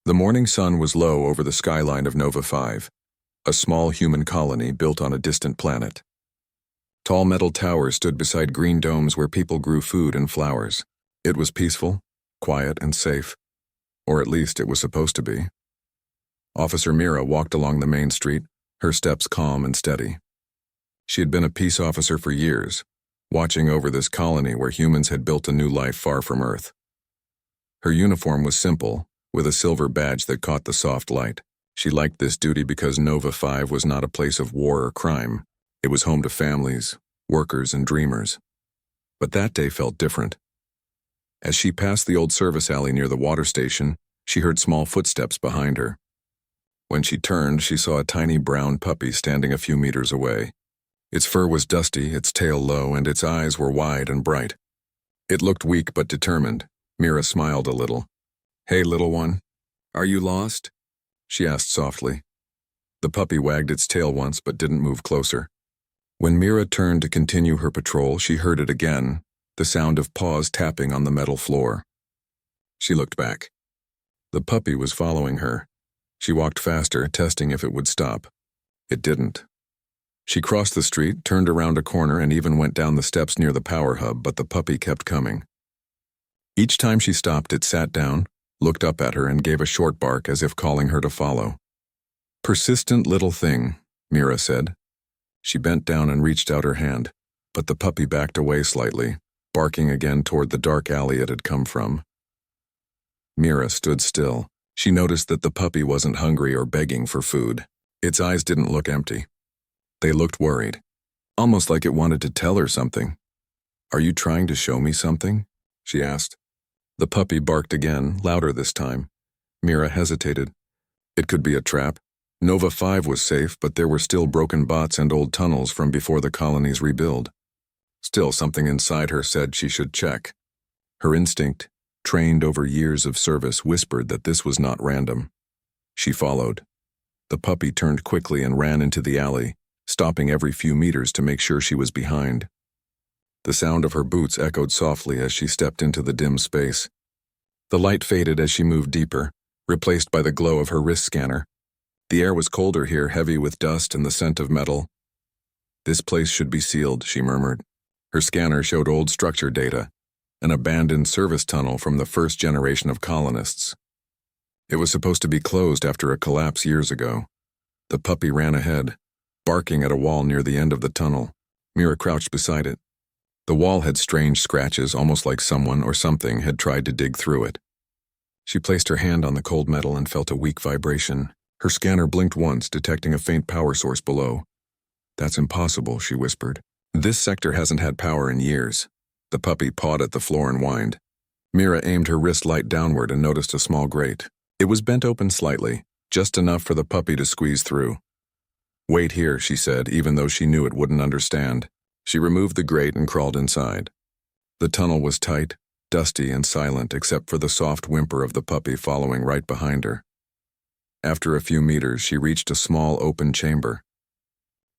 The morning sun was low over the skyline of Nova 5, a small human colony built on a distant planet. Tall metal towers stood beside green domes where people grew food and flowers. It was peaceful, quiet, and safe. Or at least it was supposed to be. Officer Mira walked along the main street, her steps calm and steady. She had been a peace officer for years, watching over this colony where humans had built a new life far from Earth. Her uniform was simple, with a silver badge that caught the soft light. She liked this duty because Nova 5 was not a place of war or crime. It was home to families, workers, and dreamers. But that day felt different. As she passed the old service alley near the water station, she heard small footsteps behind her. When she turned, she saw a tiny brown puppy standing a few meters away. Its fur was dusty, its tail low, and its eyes were wide and bright. It looked weak but determined. Mira smiled a little. "Hey, little one. Are you lost?" she asked softly. The puppy wagged its tail once but didn't move closer. When Mira turned to continue her patrol, she heard it again, the sound of paws tapping on the metal floor. She looked back. The puppy was following her. She walked faster, testing if it would stop. It didn't. She crossed the street, turned around a corner, and even went down the steps near the power hub, but the puppy kept coming. Each time she stopped, it sat down, looked up at her, and gave a short bark as if calling her to follow. "Persistent little thing," Mira said. She bent down and reached out her hand, but the puppy backed away slightly, barking again toward the dark alley it had come from. Mira stood still. She noticed that the puppy wasn't hungry or begging for food. Its eyes didn't look empty. They looked worried, almost like it wanted to tell her something. "Are you trying to show me something?" she asked. The puppy barked again, louder this time. Mira hesitated. It could be a trap. Nova 5 was safe, but there were still broken bots and old tunnels from before the colony's rebuild. Still, something inside her said she should check. Her instinct, trained over years of service, whispered that this was not random. She followed. The puppy turned quickly and ran into the alley, stopping every few meters to make sure she was behind. The sound of her boots echoed softly as she stepped into the dim space. The light faded as she moved deeper, replaced by the glow of her wrist scanner. The air was colder here, heavy with dust and the scent of metal. "This place should be sealed," she murmured. Her scanner showed old structure data, an abandoned service tunnel from the first generation of colonists. It was supposed to be closed after a collapse years ago. The puppy ran ahead, barking at a wall near the end of the tunnel. Mira crouched beside it. The wall had strange scratches, almost like someone or something had tried to dig through it. She placed her hand on the cold metal and felt a weak vibration. Her scanner blinked once, detecting a faint power source below. "That's impossible," she whispered. "This sector hasn't had power in years." The puppy pawed at the floor and whined. Mira aimed her wrist light downward and noticed a small grate. It was bent open slightly, just enough for the puppy to squeeze through. "Wait here," she said, even though she knew it wouldn't understand. She removed the grate and crawled inside. The tunnel was tight, dusty, and silent except for the soft whimper of the puppy following right behind her. After a few meters, she reached a small open chamber.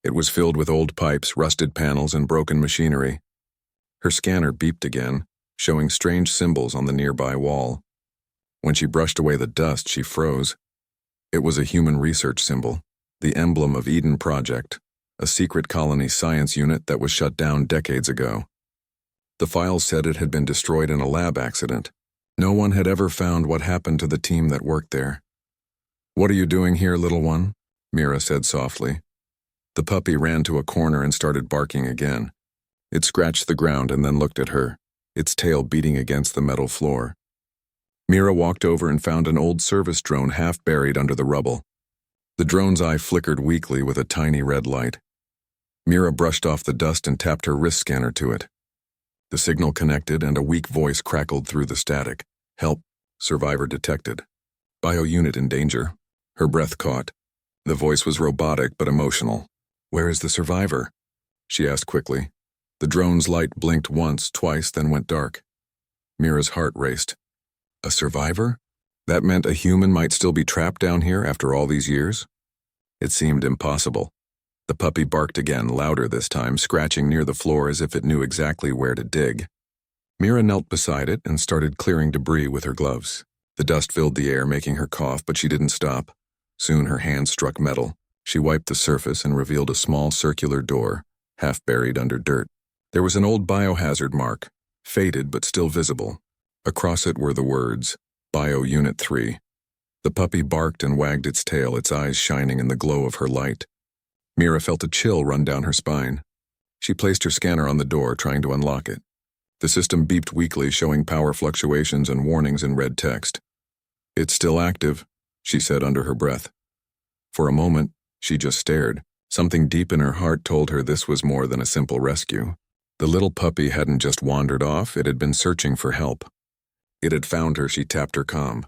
It was filled with old pipes, rusted panels, and broken machinery. Her scanner beeped again, showing strange symbols on the nearby wall. When she brushed away the dust, she froze. It was a human research symbol, the emblem of Eden Project, a secret colony science unit that was shut down decades ago. The files said it had been destroyed in a lab accident. No one had ever found what happened to the team that worked there. "What are you doing here, little one?" Mira said softly. The puppy ran to a corner and started barking again. It scratched the ground and then looked at her, its tail beating against the metal floor. Mira walked over and found an old service drone half buried under the rubble. The drone's eye flickered weakly with a tiny red light. Mira brushed off the dust and tapped her wrist scanner to it. The signal connected and a weak voice crackled through the static. "Help. Survivor detected. Bio-unit in danger." Her breath caught. The voice was robotic but emotional. "Where is the survivor?" she asked quickly. The drone's light blinked once, twice, then went dark. Mira's heart raced. A survivor? That meant a human might still be trapped down here after all these years? It seemed impossible. The puppy barked again, louder this time, scratching near the floor as if it knew exactly where to dig. Mira knelt beside it and started clearing debris with her gloves. The dust filled the air, making her cough, but she didn't stop. Soon her hand struck metal. She wiped the surface and revealed a small circular door, half buried under dirt. There was an old biohazard mark, faded but still visible. Across it were the words, Bio Unit 3. The puppy barked and wagged its tail, its eyes shining in the glow of her light. Mira felt a chill run down her spine. She placed her scanner on the door, trying to unlock it. The system beeped weakly, showing power fluctuations and warnings in red text. "It's still active," she said under her breath. For a moment, she just stared. Something deep in her heart told her this was more than a simple rescue. The little puppy hadn't just wandered off, it had been searching for help. It had found her. She tapped her comm.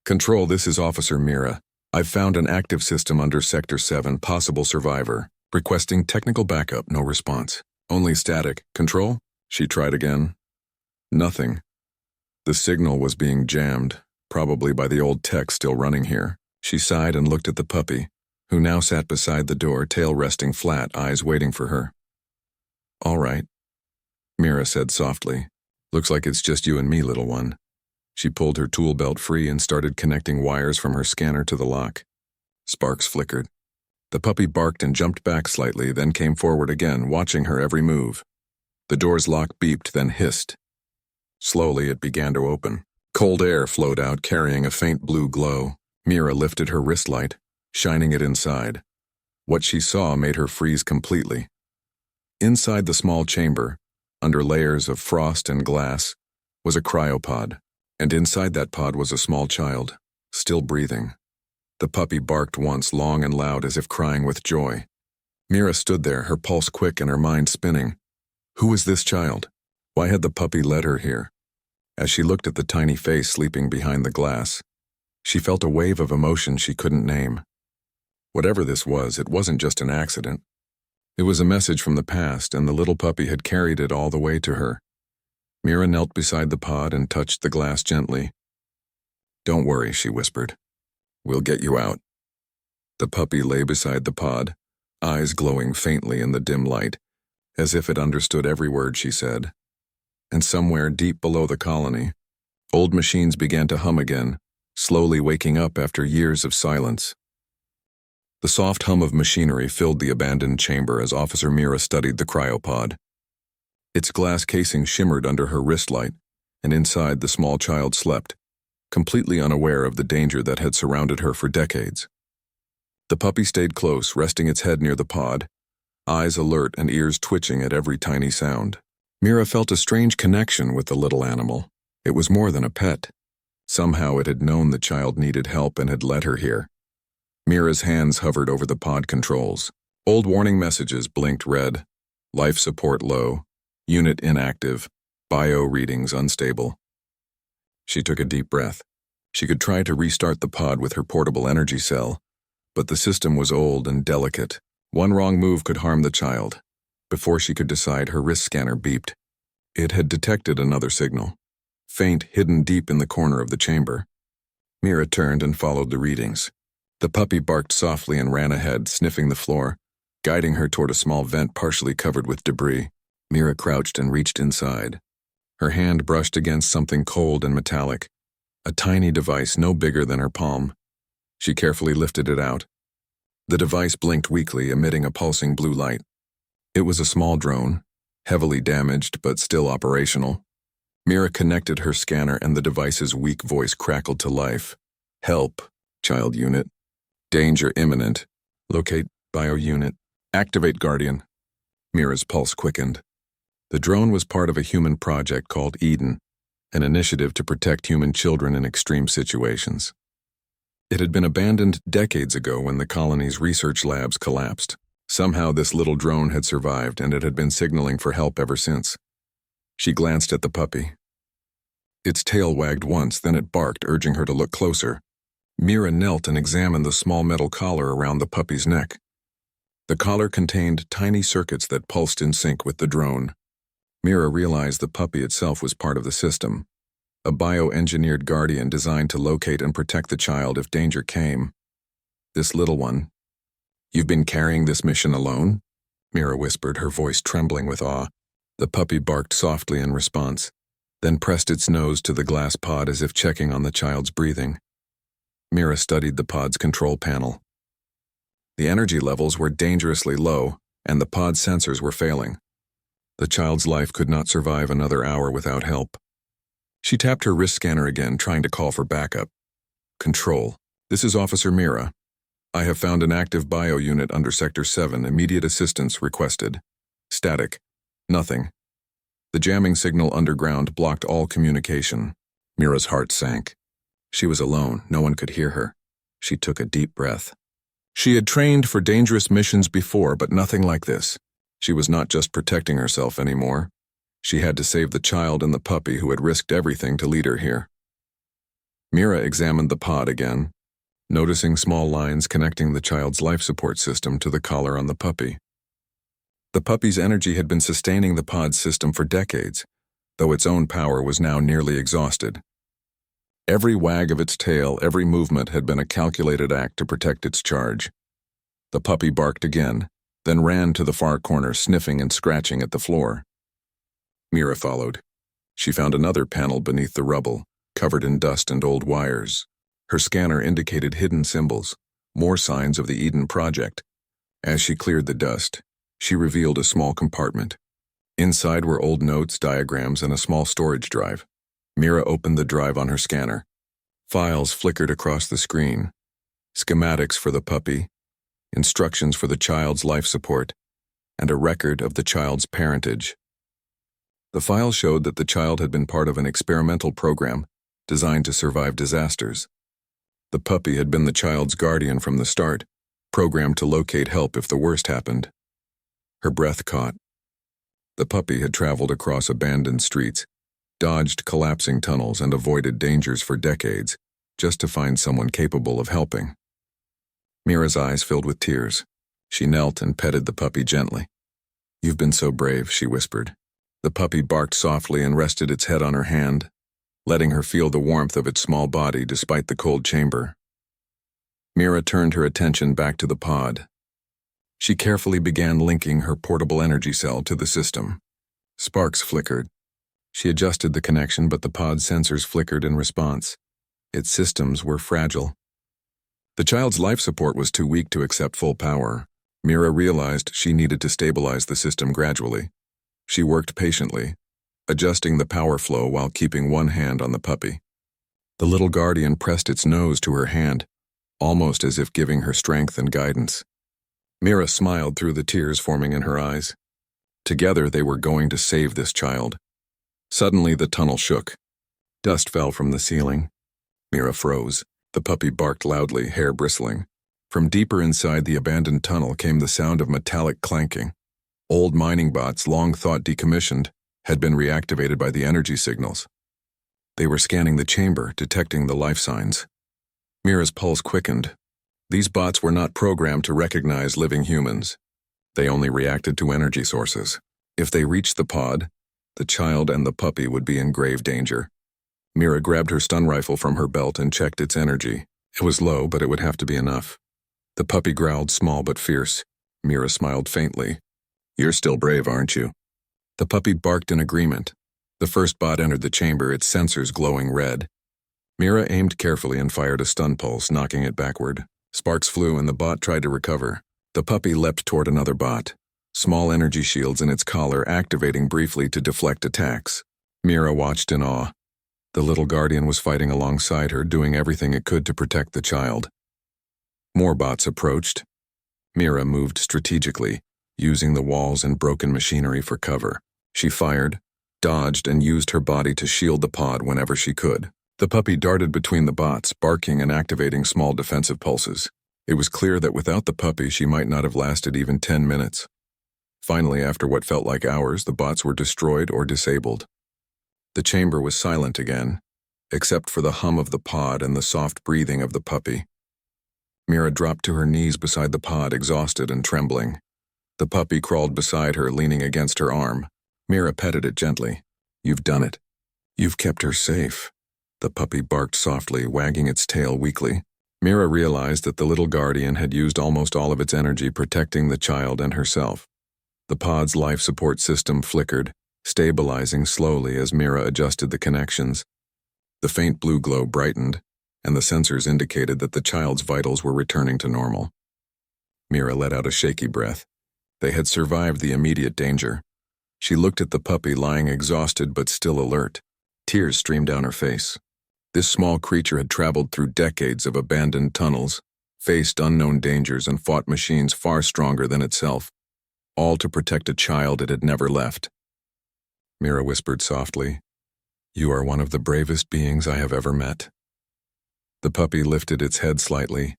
"Control, this is Officer Mira. I've found an active system under Sector 7, possible survivor. Requesting technical backup, no response. Only static. Control?" She tried again. Nothing. The signal was being jammed, probably by the old tech still running here. She sighed and looked at the puppy, who now sat beside the door, tail resting flat, eyes waiting for her. "All right," Mira said softly. "Looks like it's just you and me, little one." She pulled her tool belt free and started connecting wires from her scanner to the lock. Sparks flickered. The puppy barked and jumped back slightly, then came forward again, watching her every move. The door's lock beeped, then hissed. Slowly, it began to open. Cold air flowed out, carrying a faint blue glow. Mira lifted her wrist light, shining it inside. What she saw made her freeze completely. Inside the small chamber, under layers of frost and glass, was a cryopod, and inside that pod was a small child, still breathing. The puppy barked once, long and loud, as if crying with joy. Mira stood there, her pulse quick and her mind spinning. Who was this child? Why had the puppy led her here? As she looked at the tiny face sleeping behind the glass, she felt a wave of emotion she couldn't name. Whatever this was, it wasn't just an accident. It was a message from the past, and the little puppy had carried it all the way to her. Mira knelt beside the pod and touched the glass gently. "Don't worry," she whispered. "We'll get you out." The puppy lay beside the pod, eyes glowing faintly in the dim light, as if it understood every word she said. And somewhere deep below the colony, old machines began to hum again, slowly waking up after years of silence. The soft hum of machinery filled the abandoned chamber as Officer Mira studied the cryopod. Its glass casing shimmered under her wrist light, and inside the small child slept, completely unaware of the danger that had surrounded her for decades. The puppy stayed close, resting its head near the pod, eyes alert and ears twitching at every tiny sound. Mira felt a strange connection with the little animal. It was more than a pet. Somehow it had known the child needed help and had led her here. Mira's hands hovered over the pod controls. Old warning messages blinked red. Life support low. Unit inactive. Bio readings unstable. She took a deep breath. She could try to restart the pod with her portable energy cell, but the system was old and delicate. One wrong move could harm the child. Before she could decide, her wrist scanner beeped. It had detected another signal, faint, hidden deep in the corner of the chamber. Mira turned and followed the readings. The puppy barked softly and ran ahead, sniffing the floor, guiding her toward a small vent partially covered with debris. Mira crouched and reached inside. Her hand brushed against something cold and metallic, a tiny device no bigger than her palm. She carefully lifted it out. The device blinked weakly, emitting a pulsing blue light. It was a small drone, heavily damaged but still operational. Mira connected her scanner and the device's weak voice crackled to life. "Help, child unit. Danger imminent. Locate bio unit. Activate Guardian." Mira's pulse quickened. The drone was part of a human project called Eden, an initiative to protect human children in extreme situations. It had been abandoned decades ago when the colony's research labs collapsed. Somehow this little drone had survived, and it had been signaling for help ever since. She glanced at the puppy. Its tail wagged once, then it barked, urging her to look closer. Mira knelt and examined the small metal collar around the puppy's neck. The collar contained tiny circuits that pulsed in sync with the drone. Mira realized the puppy itself was part of the system, a bioengineered guardian designed to locate and protect the child if danger came. "This little one. You've been carrying this mission alone?" Mira whispered, her voice trembling with awe. The puppy barked softly in response. then pressed its nose to the glass pod as if checking on the child's breathing. Mira studied the pod's control panel. The energy levels were dangerously low, and the pod's sensors were failing. The child's life could not survive another hour without help. She tapped her wrist scanner again, trying to call for backup. Control. This is Officer Mira. I have found an active bio unit under Sector 7. Immediate assistance requested. Static. Nothing. The jamming signal underground blocked all communication. Mira's heart sank. She was alone. No one could hear her. She took a deep breath. She had trained for dangerous missions before, but nothing like this. She was not just protecting herself anymore. She had to save the child and the puppy who had risked everything to lead her here. Mira examined the pod again, noticing small lines connecting the child's life support system to the collar on the puppy. The puppy's energy had been sustaining the pod's system for decades, though its own power was now nearly exhausted. Every wag of its tail, every movement had been a calculated act to protect its charge. The puppy barked again, then ran to the far corner, sniffing and scratching at the floor. Mira followed. She found another panel beneath the rubble, covered in dust and old wires. Her scanner indicated hidden symbols, more signs of the Eden Project. As she cleared the dust, she revealed a small compartment. Inside were old notes, diagrams, and a small storage drive. Mira opened the drive on her scanner. Files flickered across the screen. Schematics for the puppy, instructions for the child's life support, and a record of the child's parentage. The file showed that the child had been part of an experimental program designed to survive disasters. The puppy had been the child's guardian from the start, programmed to locate help if the worst happened. Her breath caught. The puppy had traveled across abandoned streets, dodged collapsing tunnels, and avoided dangers for decades, just to find someone capable of helping. Mira's eyes filled with tears. She knelt and petted the puppy gently. "You've been so brave," she whispered. The puppy barked softly and rested its head on her hand, letting her feel the warmth of its small body despite the cold chamber. Mira turned her attention back to the pod. She carefully began linking her portable energy cell to the system. Sparks flickered. She adjusted the connection, but the pod's sensors flickered in response. Its systems were fragile. The child's life support was too weak to accept full power. Mira realized she needed to stabilize the system gradually. She worked patiently, adjusting the power flow while keeping one hand on the puppy. The little guardian pressed its nose to her hand, almost as if giving her strength and guidance. Mira smiled through the tears forming in her eyes. Together they were going to save this child. Suddenly the tunnel shook. Dust fell from the ceiling. Mira froze. The puppy barked loudly, hair bristling. From deeper inside the abandoned tunnel came the sound of metallic clanking. Old mining bots, long thought decommissioned, had been reactivated by the energy signals. They were scanning the chamber, detecting the life signs. Mira's pulse quickened. These bots were not programmed to recognize living humans. They only reacted to energy sources. If they reached the pod, the child and the puppy would be in grave danger. Mira grabbed her stun rifle from her belt and checked its energy. It was low, but it would have to be enough. The puppy growled, small but fierce. Mira smiled faintly. "You're still brave, aren't you?" The puppy barked in agreement. The first bot entered the chamber, its sensors glowing red. Mira aimed carefully and fired a stun pulse, knocking it backward. Sparks flew and the bot tried to recover. The puppy leapt toward another bot, small energy shields in its collar activating briefly to deflect attacks. Mira watched in awe. The little guardian was fighting alongside her, doing everything it could to protect the child. More bots approached. Mira moved strategically, using the walls and broken machinery for cover. She fired, dodged, and used her body to shield the pod whenever she could. The puppy darted between the bots, barking and activating small defensive pulses. It was clear that without the puppy, she might not have lasted even 10 minutes. Finally, after what felt like hours, the bots were destroyed or disabled. The chamber was silent again, except for the hum of the pod and the soft breathing of the puppy. Mira dropped to her knees beside the pod, exhausted and trembling. The puppy crawled beside her, leaning against her arm. Mira petted it gently. "You've done it. You've kept her safe." The puppy barked softly, wagging its tail weakly. Mira realized that the little guardian had used almost all of its energy protecting the child and herself. The pod's life support system flickered, stabilizing slowly as Mira adjusted the connections. The faint blue glow brightened, and the sensors indicated that the child's vitals were returning to normal. Mira let out a shaky breath. They had survived the immediate danger. She looked at the puppy lying exhausted but still alert. Tears streamed down her face. This small creature had traveled through decades of abandoned tunnels, faced unknown dangers, and fought machines far stronger than itself, all to protect a child it had never left. Mira whispered softly, "You are one of the bravest beings I have ever met." The puppy lifted its head slightly,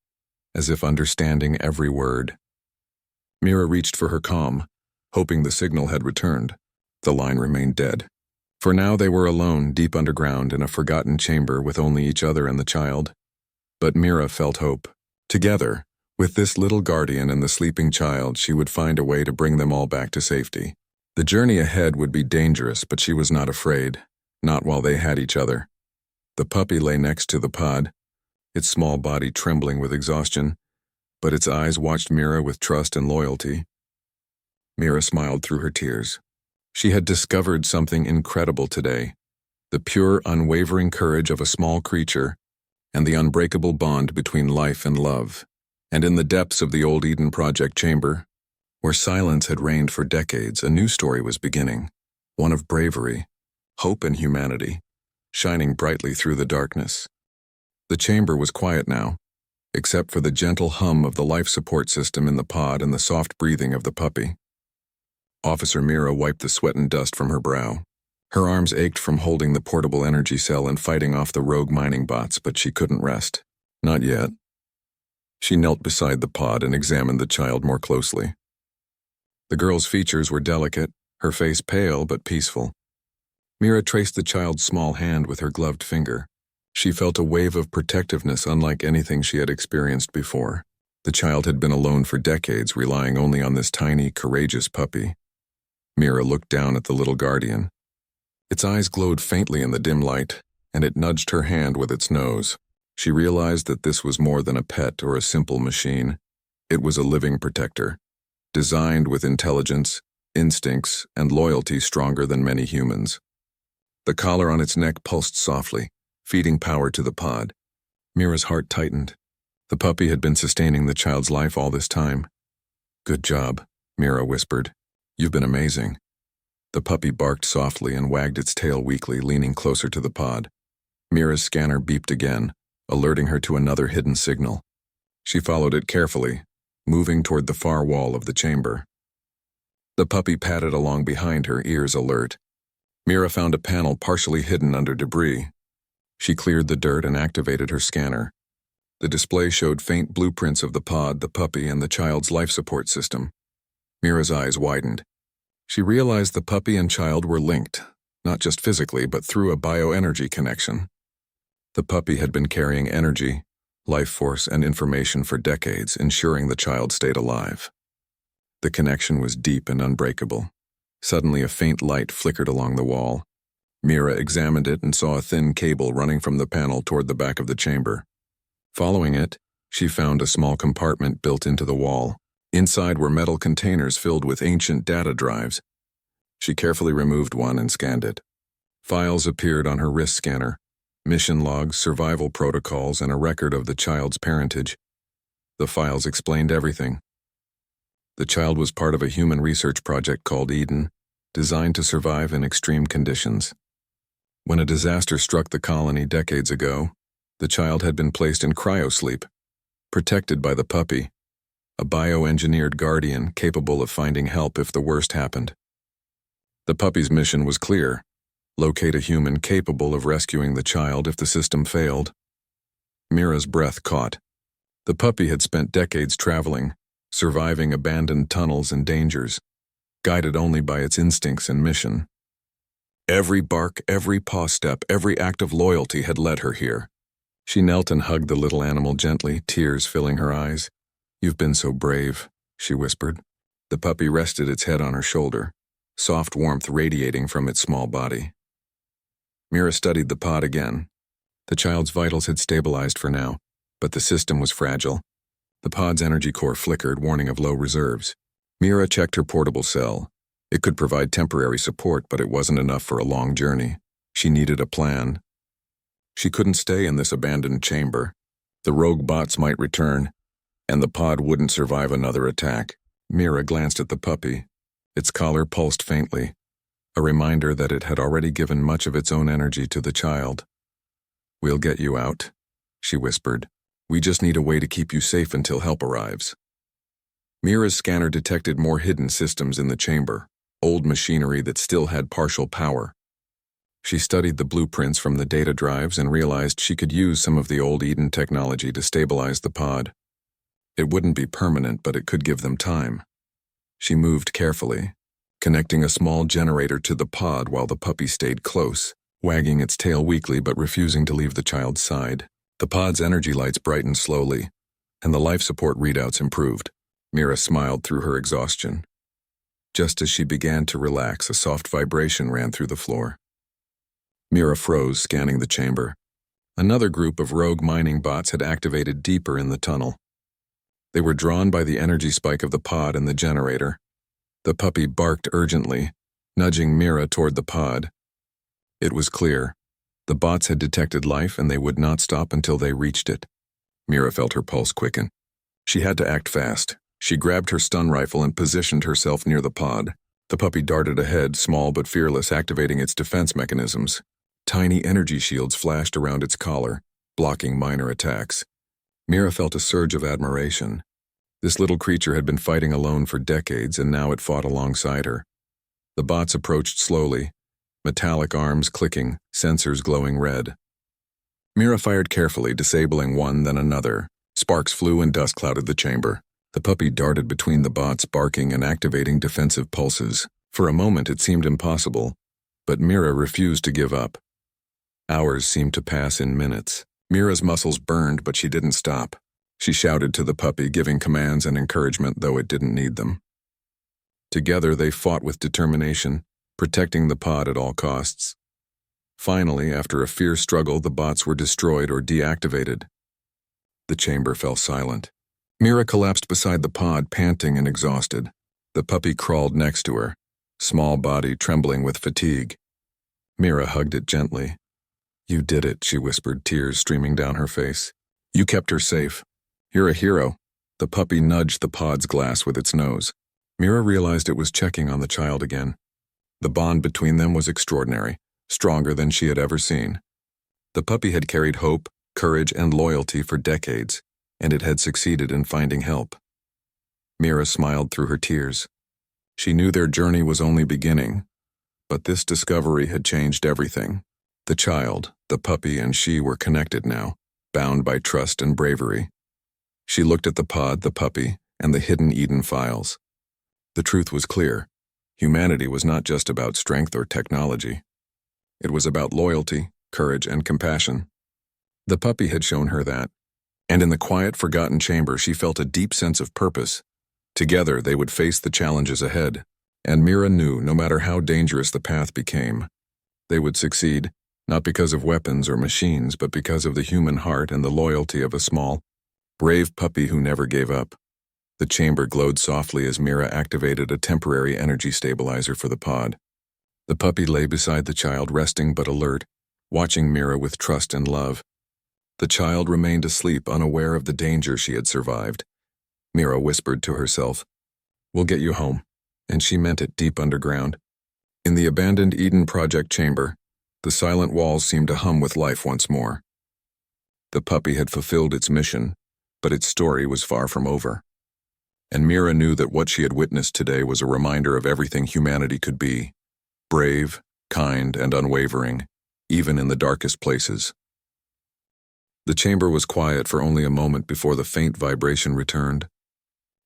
as if understanding every word. Mira reached for her comm, hoping the signal had returned. The line remained dead. For now they were alone, deep underground, in a forgotten chamber with only each other and the child. But Mira felt hope. Together, with this little guardian and the sleeping child, she would find a way to bring them all back to safety. The journey ahead would be dangerous, but she was not afraid, not while they had each other. The puppy lay next to the pod, its small body trembling with exhaustion, but its eyes watched Mira with trust and loyalty. Mira smiled through her tears. She had discovered something incredible today: the pure, unwavering courage of a small creature, and the unbreakable bond between life and love. And in the depths of the old Eden Project chamber, where silence had reigned for decades, a new story was beginning, one of bravery, hope, and humanity, shining brightly through the darkness. The chamber was quiet now, except for the gentle hum of the life support system in the pod and the soft breathing of the puppy. Officer Mira wiped the sweat and dust from her brow. Her arms ached from holding the portable energy cell and fighting off the rogue mining bots, but she couldn't rest. Not yet. She knelt beside the pod and examined the child more closely. The girl's features were delicate, her face pale but peaceful. Mira traced the child's small hand with her gloved finger. She felt a wave of protectiveness unlike anything she had experienced before. The child had been alone for decades, relying only on this tiny, courageous puppy. Mira looked down at the little guardian. Its eyes glowed faintly in the dim light, and it nudged her hand with its nose. She realized that this was more than a pet or a simple machine. It was a living protector, designed with intelligence, instincts, and loyalty stronger than many humans. The collar on its neck pulsed softly, feeding power to the pod. Mira's heart tightened. The puppy had been sustaining the child's life all this time. "Good job," Mira whispered. "You've been amazing." The puppy barked softly and wagged its tail weakly, leaning closer to the pod. Mira's scanner beeped again, alerting her to another hidden signal. She followed it carefully, moving toward the far wall of the chamber. The puppy padded along behind her, ears alert. Mira found a panel partially hidden under debris. She cleared the dirt and activated her scanner. The display showed faint blueprints of the pod, the puppy, and the child's life support system. Mira's eyes widened. She realized the puppy and child were linked, not just physically, but through a bioenergy connection. The puppy had been carrying energy, life force, and information for decades, ensuring the child stayed alive. The connection was deep and unbreakable. Suddenly, a faint light flickered along the wall. Mira examined it and saw a thin cable running from the panel toward the back of the chamber. Following it, she found a small compartment built into the wall. Inside were metal containers filled with ancient data drives. She carefully removed one and scanned it. Files appeared on her wrist scanner: mission logs, survival protocols, and a record of the child's parentage. The files explained everything. The child was part of a human research project called Eden, designed to survive in extreme conditions. When a disaster struck the colony decades ago, the child had been placed in cryosleep, protected by the puppy, a bioengineered guardian capable of finding help if the worst happened. The puppy's mission was clear: locate a human capable of rescuing the child if the system failed. Mira's breath caught. The puppy had spent decades traveling, surviving abandoned tunnels and dangers, guided only by its instincts and mission. Every bark, every paw step, every act of loyalty had led her here. She knelt and hugged the little animal gently, tears filling her eyes. "You've been so brave," she whispered. The puppy rested its head on her shoulder, soft warmth radiating from its small body. Mira studied the pod again. The child's vitals had stabilized for now, but the system was fragile. The pod's energy core flickered, warning of low reserves. Mira checked her portable cell. It could provide temporary support, but it wasn't enough for a long journey. She needed a plan. She couldn't stay in this abandoned chamber. The rogue bots might return, and the pod wouldn't survive another attack. Mira glanced at the puppy. Its collar pulsed faintly, a reminder that it had already given much of its own energy to the child. "We'll get you out," she whispered. "We just need a way to keep you safe until help arrives." Mira's scanner detected more hidden systems in the chamber, old machinery that still had partial power. She studied the blueprints from the data drives and realized she could use some of the old Eden technology to stabilize the pod. It wouldn't be permanent, but it could give them time. She moved carefully, connecting a small generator to the pod while the puppy stayed close, wagging its tail weakly but refusing to leave the child's side. The pod's energy lights brightened slowly, and the life support readouts improved. Mira smiled through her exhaustion. Just as she began to relax, a soft vibration ran through the floor. Mira froze, scanning the chamber. Another group of rogue mining bots had activated deeper in the tunnel. They were drawn by the energy spike of the pod and the generator. The puppy barked urgently, nudging Mira toward the pod. It was clear. The bots had detected life and they would not stop until they reached it. Mira felt her pulse quicken. She had to act fast. She grabbed her stun rifle and positioned herself near the pod. The puppy darted ahead, small but fearless, activating its defense mechanisms. Tiny energy shields flashed around its collar, blocking minor attacks. Mira felt a surge of admiration. This little creature had been fighting alone for decades, and now it fought alongside her. The bots approached slowly, metallic arms clicking, sensors glowing red. Mira fired carefully, disabling one, then another. Sparks flew and dust clouded the chamber. The puppy darted between the bots, barking and activating defensive pulses. For a moment it seemed impossible, but Mira refused to give up. Hours seemed to pass in minutes. Mira's muscles burned, but she didn't stop. She shouted to the puppy, giving commands and encouragement, though it didn't need them. Together they fought with determination, protecting the pod at all costs. Finally, after a fierce struggle, the bots were destroyed or deactivated. The chamber fell silent. Mira collapsed beside the pod, panting and exhausted. The puppy crawled next to her, small body trembling with fatigue. Mira hugged it gently. "You did it," she whispered, tears streaming down her face. "You kept her safe. You're a hero." The puppy nudged the pod's glass with its nose. Mira realized it was checking on the child again. The bond between them was extraordinary, stronger than she had ever seen. The puppy had carried hope, courage, and loyalty for decades, and it had succeeded in finding help. Mira smiled through her tears. She knew their journey was only beginning, but this discovery had changed everything. The child, the puppy, and she were connected now, bound by trust and bravery. She looked at the pod, the puppy, and the hidden Eden files. The truth was clear. Humanity was not just about strength or technology. It was about loyalty, courage, and compassion. The puppy had shown her that, and in the quiet, forgotten chamber she felt a deep sense of purpose. Together they would face the challenges ahead, and Mira knew, no matter how dangerous the path became, they would succeed, not because of weapons or machines, but because of the human heart and the loyalty of a small, brave puppy who never gave up. The chamber glowed softly as Mira activated a temporary energy stabilizer for the pod. The puppy lay beside the child, resting but alert, watching Mira with trust and love. The child remained asleep, unaware of the danger she had survived. Mira whispered to herself, "We'll get you home," and she meant it deep underground. In the abandoned Eden Project chamber, the silent walls seemed to hum with life once more. The puppy had fulfilled its mission, but its story was far from over. And Mira knew that what she had witnessed today was a reminder of everything humanity could be: brave, kind, and unwavering, even in the darkest places. The chamber was quiet for only a moment before the faint vibration returned.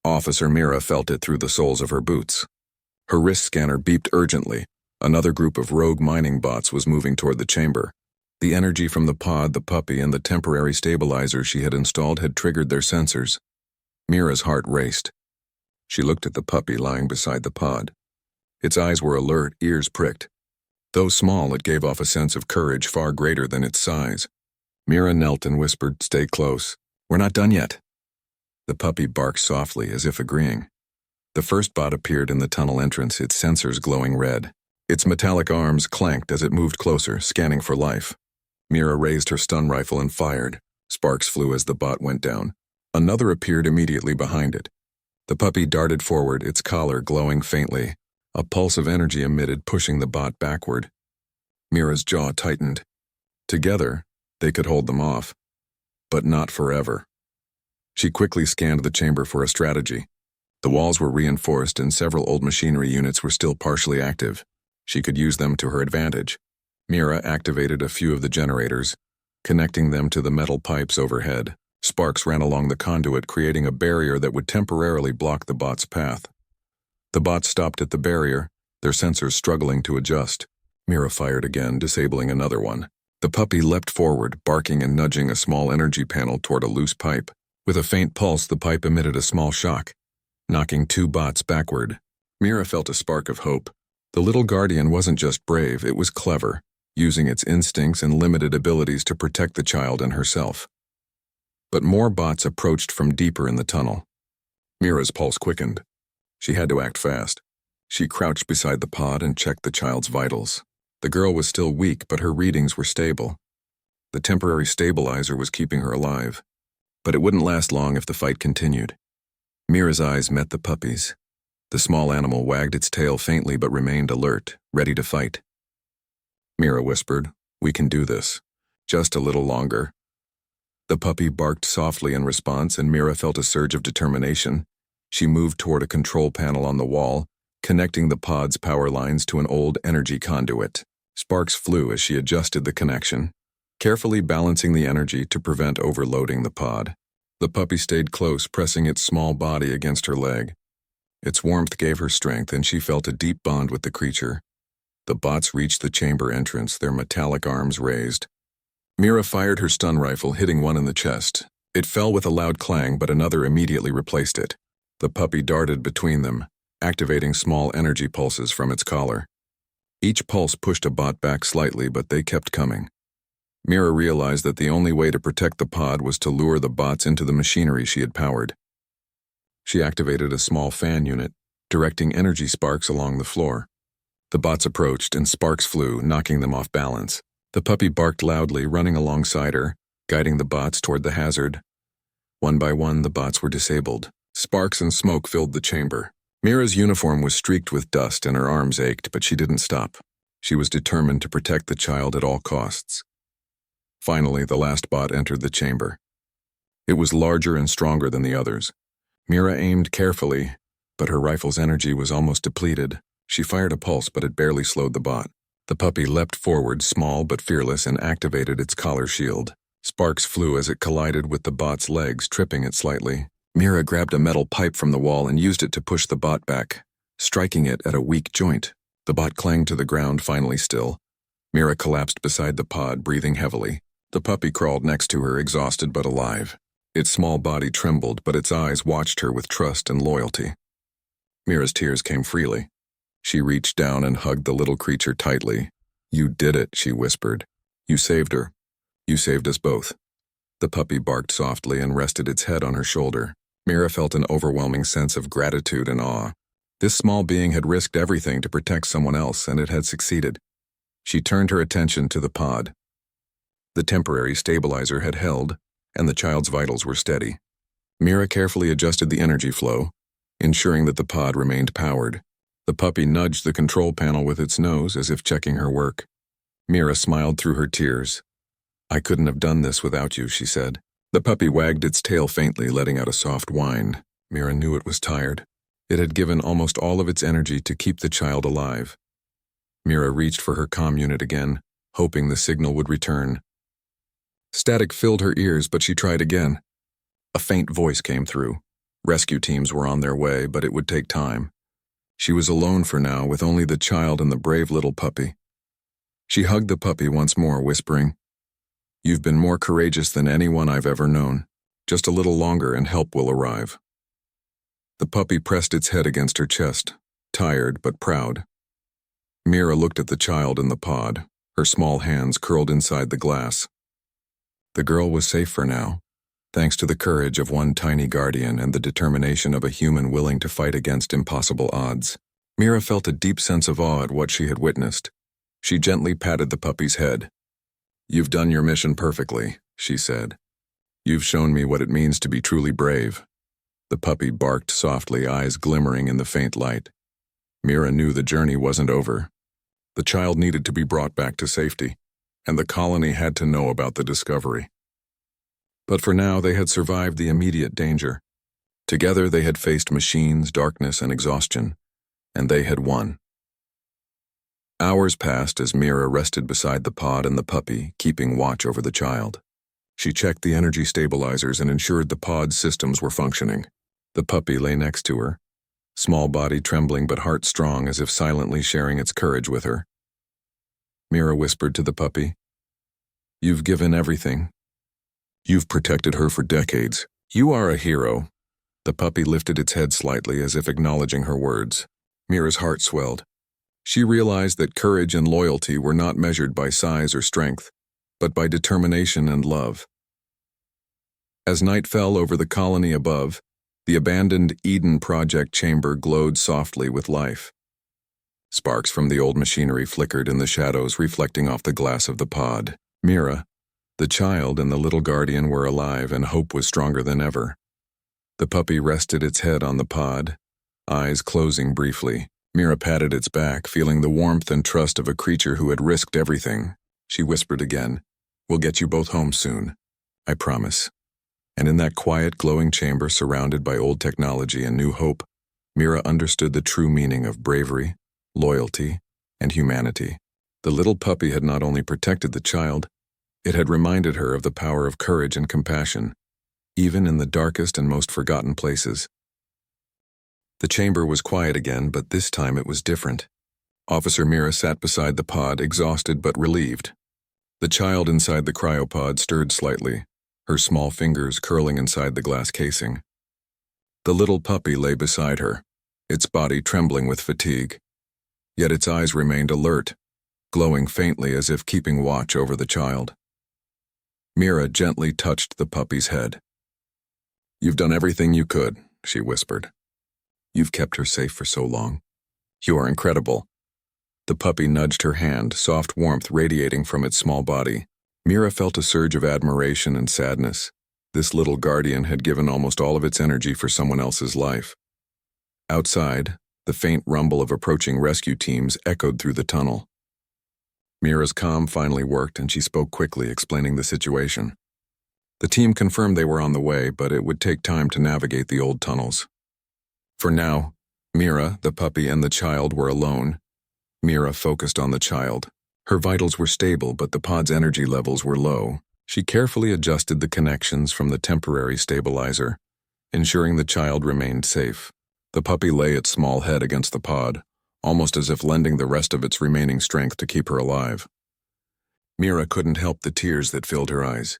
Officer Mira felt it through the soles of her boots. Her wrist scanner beeped urgently. Another group of rogue mining bots was moving toward the chamber. The energy from the pod, the puppy, and the temporary stabilizer she had installed had triggered their sensors. Mira's heart raced. She looked at the puppy lying beside the pod. Its eyes were alert, ears pricked. Though small, it gave off a sense of courage far greater than its size. Mira knelt and whispered, "Stay close. We're not done yet." The puppy barked softly, as if agreeing. The first bot appeared in the tunnel entrance, its sensors glowing red. Its metallic arms clanked as it moved closer, scanning for life. Mira raised her stun rifle and fired. Sparks flew as the bot went down. Another appeared immediately behind it. The puppy darted forward, its collar glowing faintly. A pulse of energy emitted, pushing the bot backward. Mira's jaw tightened. Together, they could hold them off. But not forever. She quickly scanned the chamber for a strategy. The walls were reinforced and several old machinery units were still partially active. She could use them to her advantage. Mira activated a few of the generators, connecting them to the metal pipes overhead. Sparks ran along the conduit, creating a barrier that would temporarily block the bot's path. The bots stopped at the barrier, their sensors struggling to adjust. Mira fired again, disabling another one. The puppy leapt forward, barking and nudging a small energy panel toward a loose pipe. With a faint pulse, the pipe emitted a small shock, knocking 2 bots backward. Mira felt a spark of hope. The little guardian wasn't just brave, it was clever, using its instincts and limited abilities to protect the child and herself. But more bots approached from deeper in the tunnel. Mira's pulse quickened. She had to act fast. She crouched beside the pod and checked the child's vitals. The girl was still weak, but her readings were stable. The temporary stabilizer was keeping her alive. But it wouldn't last long if the fight continued. Mira's eyes met the puppy's. The small animal wagged its tail faintly but remained alert, ready to fight. Mira whispered, "We can do this. Just a little longer." The puppy barked softly in response, and Mira felt a surge of determination. She moved toward a control panel on the wall, connecting the pod's power lines to an old energy conduit. Sparks flew as she adjusted the connection, carefully balancing the energy to prevent overloading the pod. The puppy stayed close, pressing its small body against her leg. Its warmth gave her strength, and she felt a deep bond with the creature. The bots reached the chamber entrance, their metallic arms raised. Mira fired her stun rifle, hitting one in the chest. It fell with a loud clang, but another immediately replaced it. The puppy darted between them, activating small energy pulses from its collar. Each pulse pushed a bot back slightly, but they kept coming. Mira realized that the only way to protect the pod was to lure the bots into the machinery she had powered. She activated a small fan unit, directing energy sparks along the floor. The bots approached, and sparks flew, knocking them off balance. The puppy barked loudly, running alongside her, guiding the bots toward the hazard. One by one, the bots were disabled. Sparks and smoke filled the chamber. Mira's uniform was streaked with dust and her arms ached, but she didn't stop. She was determined to protect the child at all costs. Finally, the last bot entered the chamber. It was larger and stronger than the others. Mira aimed carefully, but her rifle's energy was almost depleted. She fired a pulse, but it barely slowed the bot. The puppy leapt forward, small but fearless, and activated its collar shield. Sparks flew as it collided with the bot's legs, tripping it slightly. Mira grabbed a metal pipe from the wall and used it to push the bot back, striking it at a weak joint. The bot clanged to the ground, finally still. Mira collapsed beside the pod, breathing heavily. The puppy crawled next to her, exhausted but alive. Its small body trembled, but its eyes watched her with trust and loyalty. Mira's tears came freely. She reached down and hugged the little creature tightly. "You did it," she whispered. "You saved her. You saved us both." The puppy barked softly and rested its head on her shoulder. Mira felt an overwhelming sense of gratitude and awe. This small being had risked everything to protect someone else, and it had succeeded. She turned her attention to the pod. The temporary stabilizer had held, and the child's vitals were steady. Mira carefully adjusted the energy flow, ensuring that the pod remained powered. The puppy nudged the control panel with its nose as if checking her work. Mira smiled through her tears. "I couldn't have done this without you," she said. The puppy wagged its tail faintly, letting out a soft whine. Mira knew it was tired. It had given almost all of its energy to keep the child alive. Mira reached for her comm unit again, hoping the signal would return. Static filled her ears, but she tried again. A faint voice came through. Rescue teams were on their way, but it would take time. She was alone for now, with only the child and the brave little puppy. She hugged the puppy once more, whispering, "You've been more courageous than anyone I've ever known. Just a little longer and help will arrive." The puppy pressed its head against her chest, tired but proud. Mira looked at the child in the pod, her small hands curled inside the glass. The girl was safe for now, Thanks to the courage of one tiny guardian and the determination of a human willing to fight against impossible odds, Mira felt a deep sense of awe at what she had witnessed. She gently patted the puppy's head. "You've done your mission perfectly," she said. "You've shown me what it means to be truly brave." The puppy barked softly, eyes glimmering in the faint light. Mira knew the journey wasn't over. The child needed to be brought back to safety, and the colony had to know about the discovery. But for now, they had survived the immediate danger. Together, they had faced machines, darkness, and exhaustion, and they had won. Hours passed as Mira rested beside the pod and the puppy, keeping watch over the child. She checked the energy stabilizers and ensured the pod's systems were functioning. The puppy lay next to her, small body trembling but heart strong, as if silently sharing its courage with her. Mira whispered to the puppy, "You've given everything. You've protected her for decades. You are a hero." The puppy lifted its head slightly as if acknowledging her words. Mira's heart swelled. She realized that courage and loyalty were not measured by size or strength, but by determination and love. As night fell over the colony above, the abandoned Eden Project chamber glowed softly with life. Sparks from the old machinery flickered in the shadows, reflecting off the glass of the pod. Mira, the child, and the little guardian were alive, and hope was stronger than ever. The puppy rested its head on the pod, eyes closing briefly. Mira patted its back, feeling the warmth and trust of a creature who had risked everything. She whispered again, "We'll get you both home soon. I promise." And in that quiet, glowing chamber surrounded by old technology and new hope, Mira understood the true meaning of bravery, loyalty, and humanity. The little puppy had not only protected the child, it had reminded her of the power of courage and compassion, even in the darkest and most forgotten places. The chamber was quiet again, but this time it was different. Officer Mira sat beside the pod, exhausted but relieved. The child inside the cryopod stirred slightly, her small fingers curling inside the glass casing. The little puppy lay beside her, its body trembling with fatigue. Yet its eyes remained alert, glowing faintly as if keeping watch over the child. Mira gently touched the puppy's head. "You've done everything you could," she whispered. "You've kept her safe for so long. You are incredible." The puppy nudged her hand, soft warmth radiating from its small body. Mira felt a surge of admiration and sadness. This little guardian had given almost all of its energy for someone else's life. Outside, the faint rumble of approaching rescue teams echoed through the tunnel. Mira's calm finally worked, and she spoke quickly, explaining the situation. The team confirmed they were on the way, but it would take time to navigate the old tunnels. For now, Mira, the puppy, and the child were alone. Mira focused on the child. Her vitals were stable, but the pod's energy levels were low. She carefully adjusted the connections from the temporary stabilizer, ensuring the child remained safe. The puppy lay its small head against the pod, almost as if lending the rest of its remaining strength to keep her alive. Mira couldn't help the tears that filled her eyes.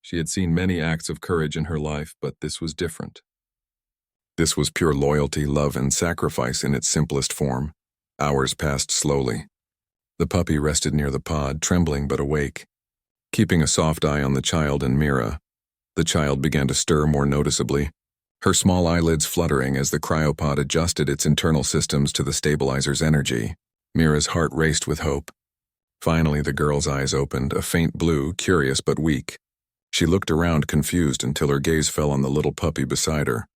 She had seen many acts of courage in her life, but this was different. This was pure loyalty, love, and sacrifice in its simplest form. Hours passed slowly. The puppy rested near the pod, trembling but awake. Keeping a soft eye on the child and Mira, the child began to stir more noticeably, her small eyelids fluttering as the cryopod adjusted its internal systems to the stabilizer's energy. Mira's heart raced with hope. Finally, the girl's eyes opened, a faint blue, curious but weak. She looked around confused until her gaze fell on the little puppy beside her.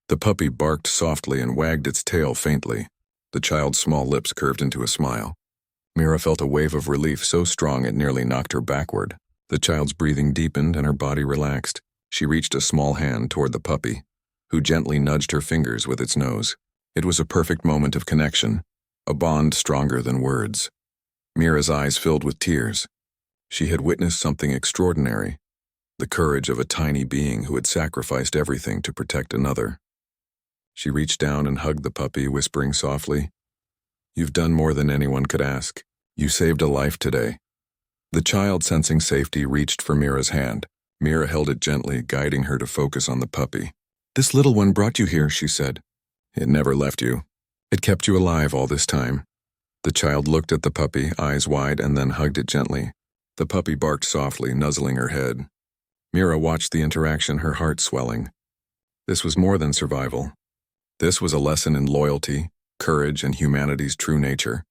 The puppy barked softly and wagged its tail faintly. The child's small lips curved into a smile. Mira felt a wave of relief so strong it nearly knocked her backward. The child's breathing deepened and her body relaxed. She reached a small hand toward the puppy, who gently nudged her fingers with its nose. It was a perfect moment of connection, a bond stronger than words. Mira's eyes filled with tears. She had witnessed something extraordinary, the courage of a tiny being who had sacrificed everything to protect another. She reached down and hugged the puppy, whispering softly, "You've done more than anyone could ask. You saved a life today." The child, sensing safety, reached for Mira's hand. Mira held it gently, guiding her to focus on the puppy. "This little one brought you here," she said. "It never left you. It kept you alive all this time." The child looked at the puppy, eyes wide, and then hugged it gently. The puppy barked softly, nuzzling her head. Mira watched the interaction, her heart swelling. This was more than survival. This was a lesson in loyalty, courage, and humanity's true nature,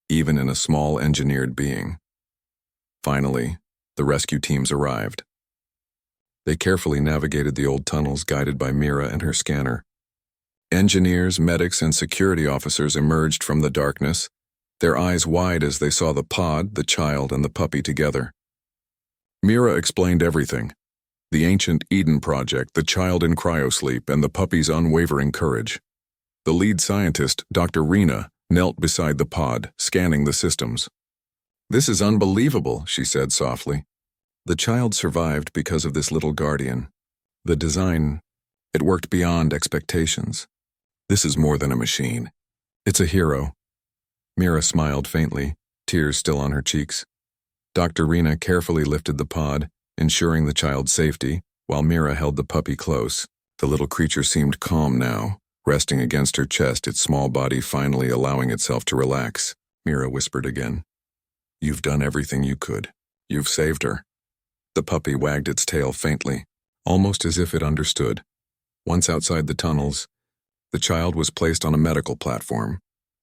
even in a small engineered being. Finally, the rescue teams arrived. They carefully navigated the old tunnels guided by Mira and her scanner. Engineers, medics, and security officers emerged from the darkness, their eyes wide as they saw the pod, the child, and the puppy together. Mira explained everything: the ancient Eden project, the child in cryosleep, and the puppy's unwavering courage. The lead scientist, Dr. Rena, knelt beside the pod, scanning the systems. "This is unbelievable," she said softly. "The child survived because of this little guardian. The design, it worked beyond expectations. This is more than a machine. It's a hero." Mira smiled faintly, tears still on her cheeks. Dr. Rena carefully lifted the pod, ensuring the child's safety, while Mira held the puppy close. The little creature seemed calm now, resting against her chest, its small body finally allowing itself to relax. Mira whispered again, "You've done everything you could. You've saved her." The puppy wagged its tail faintly, almost as if it understood. Once outside the tunnels, the child was placed on a medical platform,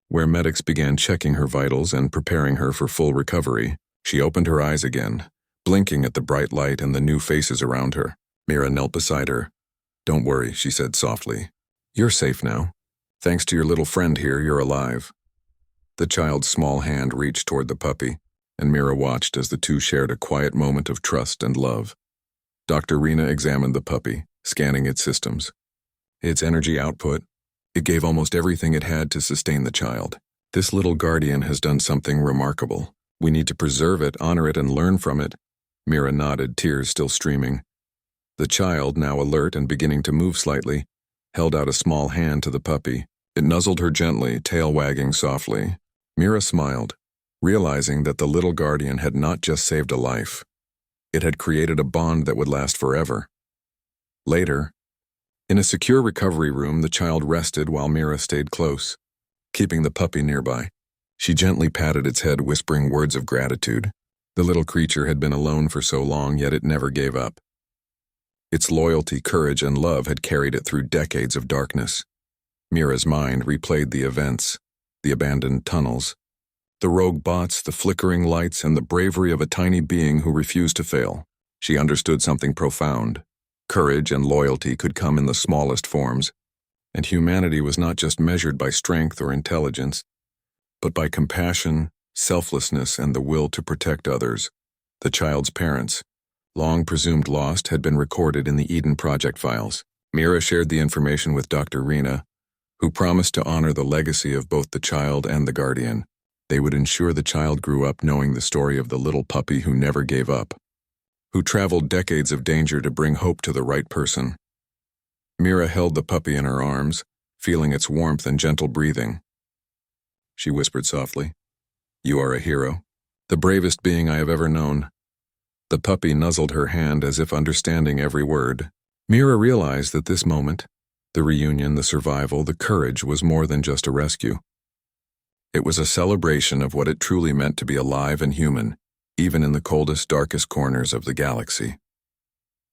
where medics began checking her vitals and preparing her for full recovery. She opened her eyes again, blinking at the bright light and the new faces around her. Mira knelt beside her. "Don't worry," she said softly. "You're safe now. Thanks to your little friend here, you're alive." The child's small hand reached toward the puppy, and Mira watched as the two shared a quiet moment of trust and love. Dr. Rena examined the puppy, scanning its systems. Its energy output, it gave almost everything it had to sustain the child. "This little guardian has done something remarkable. We need to preserve it, honor it, and learn from it." Mira nodded, tears still streaming. The child, now alert and beginning to move slightly, held out a small hand to the puppy. It nuzzled her gently, tail wagging softly. Mira smiled, realizing that the little guardian had not just saved a life. It had created a bond that would last forever. Later, in a secure recovery room, the child rested while Mira stayed close, keeping the puppy nearby. She gently patted its head, whispering words of gratitude. The little creature had been alone for so long, yet it never gave up. Its loyalty, courage, and love had carried it through decades of darkness. Mira's mind replayed the events, the abandoned tunnels, the rogue bots, the flickering lights, and the bravery of a tiny being who refused to fail. She understood something profound. Courage and loyalty could come in the smallest forms, and humanity was not just measured by strength or intelligence, but by compassion, selflessness, and the will to protect others. The child's parents, long presumed lost, had been recorded in the Eden Project files. Mira shared the information with Dr. Rena, who promised to honor the legacy of both the child and the guardian. They would ensure the child grew up knowing the story of the little puppy who never gave up, who traveled decades of danger to bring hope to the right person. Mira held the puppy in her arms, feeling its warmth and gentle breathing. She whispered softly, "You are a hero, the bravest being I have ever known." The puppy nuzzled her hand as if understanding every word. Mira realized that this moment, the reunion, the survival, the courage, was more than just a rescue. It was a celebration of what it truly meant to be alive and human, even in the coldest, darkest corners of the galaxy.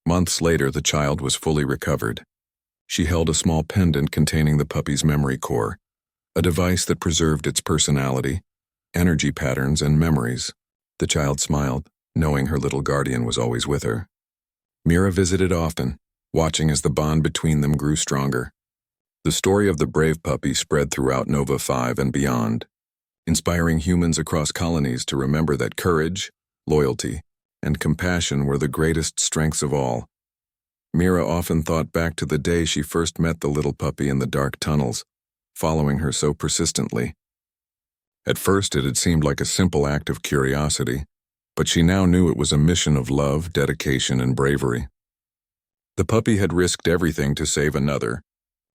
Months later, the child was fully recovered. She held a small pendant containing the puppy's memory core, a device that preserved its personality, energy patterns, and memories. The child smiled, knowing her little guardian was always with her. Mira visited often, watching as the bond between them grew stronger. The story of the brave puppy spread throughout Nova 5 and beyond, inspiring humans across colonies to remember that courage, loyalty, and compassion were the greatest strengths of all. Mira often thought back to the day she first met the little puppy in the dark tunnels, following her so persistently. At first it had seemed like a simple act of curiosity, but she now knew it was a mission of love, dedication, and bravery. The puppy had risked everything to save another,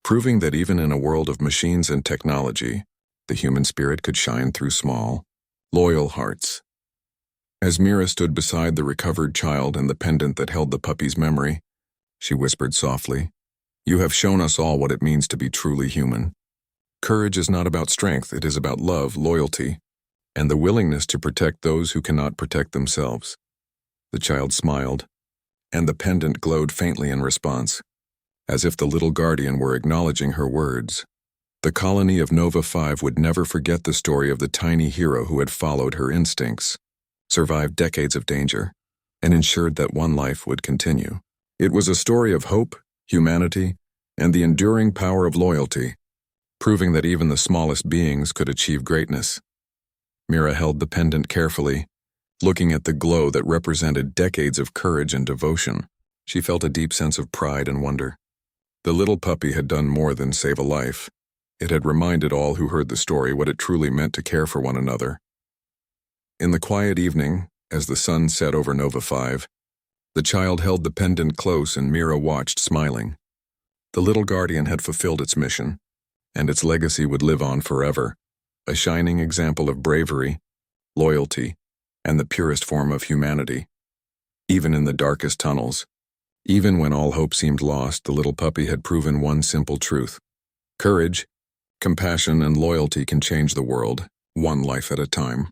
proving that even in a world of machines and technology, the human spirit could shine through small, loyal hearts. As Mira stood beside the recovered child and the pendant that held the puppy's memory, she whispered softly, "You have shown us all what it means to be truly human. Courage is not about strength, it is about love, loyalty, and the willingness to protect those who cannot protect themselves." The child smiled, and the pendant glowed faintly in response, as if the little guardian were acknowledging her words. The colony of Nova 5 would never forget the story of the tiny hero who had followed her instincts, survived decades of danger, and ensured that one life would continue. It was a story of hope, humanity, and the enduring power of loyalty, proving that even the smallest beings could achieve greatness. Mira held the pendant carefully, looking at the glow that represented decades of courage and devotion. She felt a deep sense of pride and wonder. The little puppy had done more than save a life. It had reminded all who heard the story what it truly meant to care for one another. In the quiet evening, as the sun set over Nova 5, the child held the pendant close and Mira watched, smiling. The little guardian had fulfilled its mission, and its legacy would live on forever, a shining example of bravery, loyalty, and the purest form of humanity. Even in the darkest tunnels, even when all hope seemed lost, the little puppy had proven one simple truth. Courage, compassion, and loyalty can change the world, one life at a time.